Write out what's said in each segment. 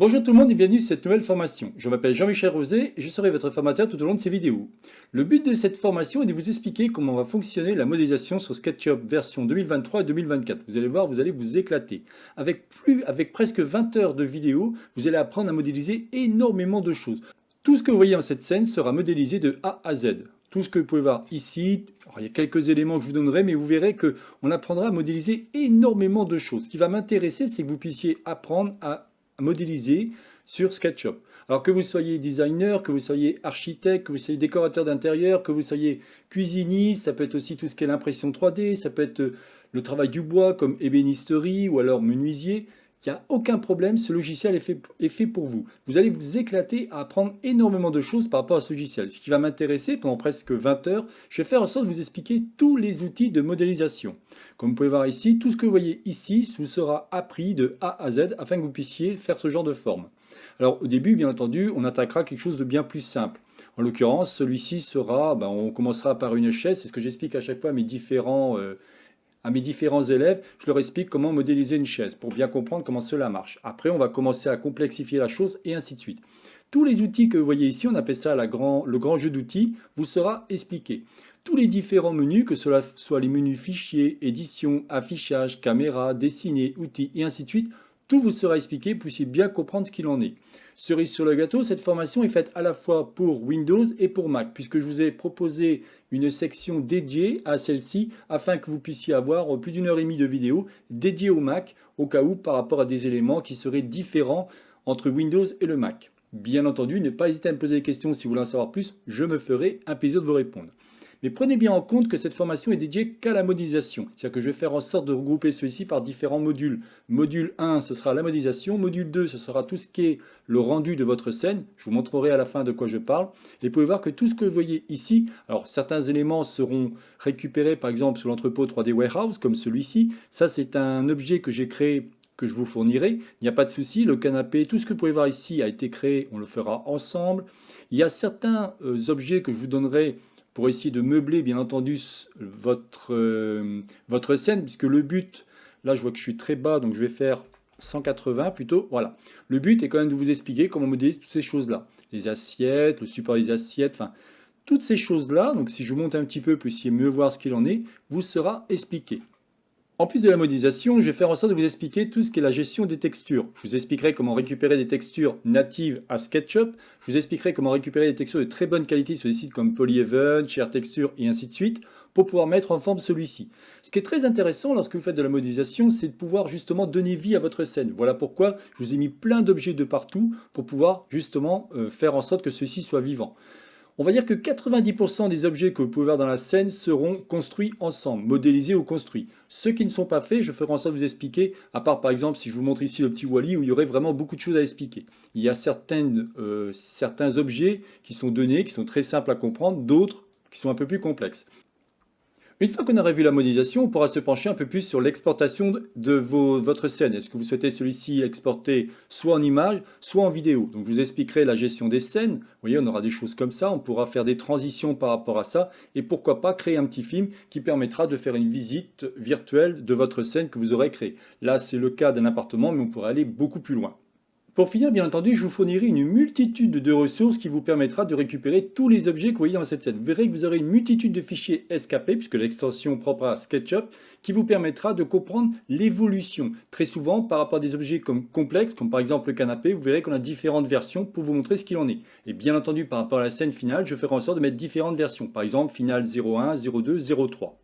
Bonjour tout le monde et bienvenue sur cette nouvelle formation. Je m'appelle Jean-Michel Rosé et je serai votre formateur tout au long de ces vidéos. Le but de cette formation est de vous expliquer comment va fonctionner la modélisation sur SketchUp version 2023 et 2024. Vous allez voir, vous allez vous éclater. Avec presque 20 heures de vidéos, vous allez apprendre à modéliser énormément de choses. Tout ce que vous voyez dans cette scène sera modélisé de A à Z. Tout ce que vous pouvez voir ici, alors il y a quelques éléments que je vous donnerai, mais vous verrez qu'on apprendra à modéliser énormément de choses. Ce qui va m'intéresser, c'est que vous puissiez apprendre à modéliser sur SketchUp. Alors que vous soyez designer, que vous soyez architecte, que vous soyez décorateur d'intérieur, que vous soyez cuisiniste, ça peut être aussi tout ce qui est l'impression 3D, ça peut être le travail du bois comme ébénisterie ou alors menuisier. Il n'y a aucun problème, ce logiciel est fait pour vous. Vous allez vous éclater à apprendre énormément de choses par rapport à ce logiciel. Ce qui va m'intéresser pendant presque 20 heures, je vais faire en sorte de vous expliquer tous les outils de modélisation. Comme vous pouvez voir ici, tout ce que vous voyez ici vous sera appris de A à Z afin que vous puissiez faire ce genre de forme. Alors au début, bien entendu, on attaquera quelque chose de bien plus simple. En l'occurrence, celui-ci sera, on commencera par une chaise, c'est ce que j'explique à chaque fois à mes différents élèves, je leur explique comment modéliser une chaise pour bien comprendre comment cela marche. Après, on va commencer à complexifier la chose et ainsi de suite. Tous les outils que vous voyez ici, on appelle ça le grand jeu d'outils, vous sera expliqué. Tous les différents menus, que cela soit les menus fichiers, édition, affichage, caméra, dessiner, outils et ainsi de suite, tout vous sera expliqué pour que vous puissiez bien comprendre ce qu'il en est. Cerise sur le gâteau, cette formation est faite à la fois pour Windows et pour Mac, puisque je vous ai proposé une section dédiée à celle-ci, afin que vous puissiez avoir plus d'une heure et demie de vidéo dédiée au Mac, au cas où par rapport à des éléments qui seraient différents entre Windows et le Mac. Bien entendu, ne pas hésiter à me poser des questions si vous voulez en savoir plus, je me ferai un plaisir de vous répondre. Mais prenez bien en compte que cette formation est dédiée qu'à la modélisation. C'est-à-dire que je vais faire en sorte de regrouper ceci par différents modules. Module 1, ce sera la modélisation. Module 2, ce sera tout ce qui est le rendu de votre scène. Je vous montrerai à la fin de quoi je parle. Et vous pouvez voir que tout ce que vous voyez ici, alors certains éléments seront récupérés par exemple sur l'entrepôt 3D Warehouse, comme celui-ci. Ça, c'est un objet que j'ai créé que je vous fournirai. Il n'y a pas de souci, le canapé, tout ce que vous pouvez voir ici a été créé, on le fera ensemble. Il y a certains objets que je vous donnerai pour essayer de meubler, bien entendu, votre scène, puisque le but, là je vois que je suis très bas, donc je vais faire 180 plutôt, voilà. Le but est quand même de vous expliquer comment modéliser toutes ces choses-là. Les assiettes, le support des assiettes, enfin, toutes ces choses-là, donc si je monte un petit peu, pour essayer de mieux voir ce qu'il en est, vous sera expliqué. En plus de la modélisation, je vais faire en sorte de vous expliquer tout ce qui est la gestion des textures. Je vous expliquerai comment récupérer des textures natives à SketchUp. Je vous expliquerai comment récupérer des textures de très bonne qualité sur des sites comme Polyhaven, Share Texture et ainsi de suite pour pouvoir mettre en forme celui-ci. Ce qui est très intéressant lorsque vous faites de la modélisation, c'est de pouvoir justement donner vie à votre scène. Voilà pourquoi je vous ai mis plein d'objets de partout pour pouvoir justement faire en sorte que ceci soit vivant. On va dire que 90% des objets que vous pouvez voir dans la scène seront construits ensemble, modélisés ou construits. Ceux qui ne sont pas faits, je ferai en sorte de vous expliquer, à part par exemple si je vous montre ici le petit Wally où il y aurait vraiment beaucoup de choses à expliquer. Il y a certains objets qui sont donnés, qui sont très simples à comprendre, d'autres qui sont un peu plus complexes. Une fois qu'on aura vu la modélisation, on pourra se pencher un peu plus sur l'exportation de votre scène. Est-ce que vous souhaitez celui-ci exporter soit en image, soit en vidéo? Donc je vous expliquerai la gestion des scènes. Vous voyez, on aura des choses comme ça, on pourra faire des transitions par rapport à ça. Et pourquoi pas créer un petit film qui permettra de faire une visite virtuelle de votre scène que vous aurez créée. Là, c'est le cas d'un appartement, mais on pourrait aller beaucoup plus loin. Pour finir, bien entendu, je vous fournirai une multitude de ressources qui vous permettra de récupérer tous les objets que vous voyez dans cette scène. Vous verrez que vous aurez une multitude de fichiers SKP, puisque l'extension propre à SketchUp, qui vous permettra de comprendre l'évolution. Très souvent, par rapport à des objets complexes, comme par exemple le canapé, vous verrez qu'on a différentes versions pour vous montrer ce qu'il en est. Et bien entendu, par rapport à la scène finale, je ferai en sorte de mettre différentes versions. Par exemple, finale 01, 02, 03.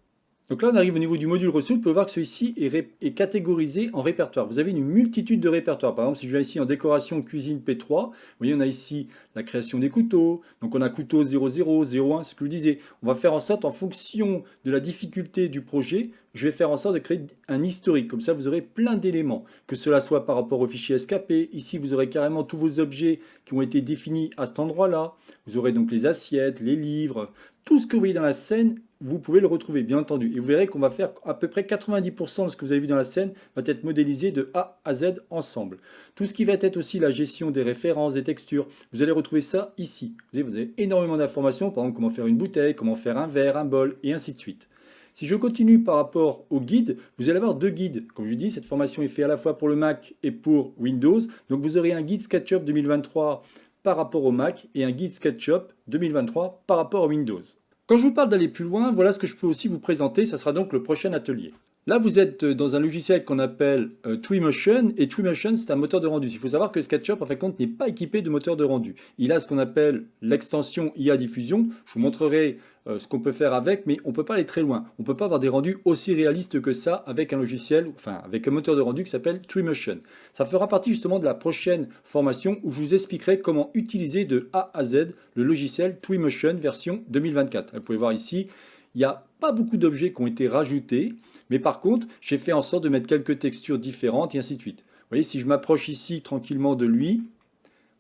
Donc là, on arrive au niveau du module ressources. Vous pouvez voir que celui-ci est catégorisé en répertoire. Vous avez une multitude de répertoires. Par exemple, si je viens ici en décoration cuisine P3, vous voyez, on a ici la création des couteaux. Donc on a couteau 00, 01, c'est ce que je vous disais. On va faire en sorte, en fonction de la difficulté du projet, je vais faire en sorte de créer un historique. Comme ça, vous aurez plein d'éléments. Que cela soit par rapport au fichier SKP. Ici, vous aurez carrément tous vos objets qui ont été définis à cet endroit-là. Vous aurez donc les assiettes, les livres, tout ce que vous voyez dans la scène, vous pouvez le retrouver, bien entendu. Et vous verrez qu'on va faire à peu près 90% de ce que vous avez vu dans la scène va être modélisé de A à Z ensemble. Tout ce qui va être aussi la gestion des références, des textures, vous allez retrouver ça ici. Vous avez énormément d'informations, par exemple comment faire une bouteille, comment faire un verre, un bol, et ainsi de suite. Si je continue par rapport au guide, vous allez avoir deux guides. Comme je vous dis, cette formation est faite à la fois pour le Mac et pour Windows. Donc vous aurez un guide SketchUp 2023 par rapport au Mac et un guide SketchUp 2023 par rapport à Windows. Quand je vous parle d'aller plus loin, voilà ce que je peux aussi vous présenter. Ça sera donc le prochain atelier. Là, vous êtes dans un logiciel qu'on appelle Twinmotion, et Twinmotion, c'est un moteur de rendu. Il faut savoir que SketchUp, en fin de compte, n'est pas équipé de moteur de rendu. Il a ce qu'on appelle l'extension IA Diffusion. Je vous montrerai ce qu'on peut faire avec, mais on ne peut pas aller très loin. On ne peut pas avoir des rendus aussi réalistes que ça avec un logiciel, enfin avec un moteur de rendu qui s'appelle Twinmotion. Ça fera partie justement de la prochaine formation où je vous expliquerai comment utiliser de A à Z le logiciel Twinmotion version 2024. Vous pouvez voir ici, il n'y a pas beaucoup d'objets qui ont été rajoutés, mais par contre, j'ai fait en sorte de mettre quelques textures différentes et ainsi de suite. Vous voyez, si je m'approche ici tranquillement de lui,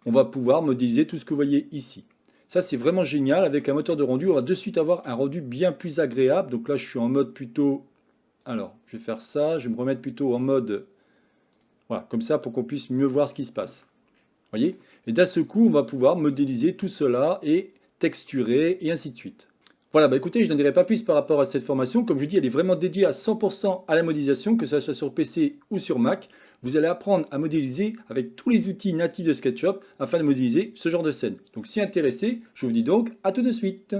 on va pouvoir modéliser tout ce que vous voyez ici. Ça, c'est vraiment génial. Avec un moteur de rendu, on va de suite avoir un rendu bien plus agréable. Donc là, je suis en mode plutôt... Alors, je vais faire ça. Je vais me remettre plutôt en mode... Voilà, comme ça, pour qu'on puisse mieux voir ce qui se passe. Vous voyez? Et d'un seul coup, on va pouvoir modéliser tout cela et texturer et ainsi de suite. Voilà, bah écoutez, je n'en dirai pas plus par rapport à cette formation. Comme je vous dis, elle est vraiment dédiée à 100% à la modélisation, que ce soit sur PC ou sur Mac. Vous allez apprendre à modéliser avec tous les outils natifs de SketchUp afin de modéliser ce genre de scène. Donc si intéressé, je vous dis donc à tout de suite.